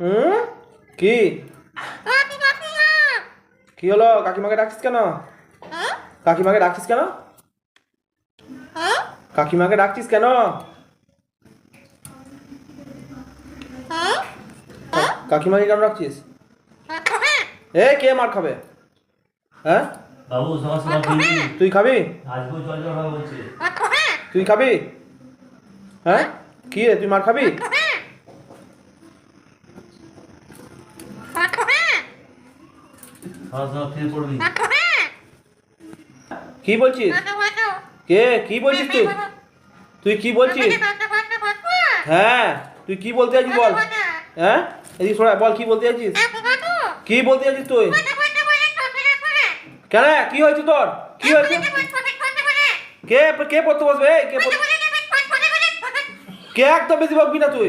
হুম, কি কি হলো? কাকিমাকে ডাকছিস কেন? কাকিমাকে ডাকছিস কেন? কাকিমাকে ডাকছিস কেন? কাকিমাকে কেন ডাকছিস? এ কে মার খাবে? হ্যাঁ, বাবু সকাল সকাল দিবি। তুই খাবি? আজকেও জল জল ভাবে বলছে। তুই খাবি? হ্যাঁ, কি রে, তুই মার খাবি? সকাল সকাল ফিরে পড়বি। কি বলছিস? কে কি বলছিস তুই? তুই কি বলছিস? হ্যাঁ, তুই কি বলতে চাইছিস বল? হ্যাঁ, এদিকে শোনা, বল কি বলতে চাইছিস? কি বলতে চাইছিস তুই? কেন, কি হয়েছে তোর? কি হয়েছে? কে কে পড়তে বসবে? কে একদম বেশি বকবি না তুই।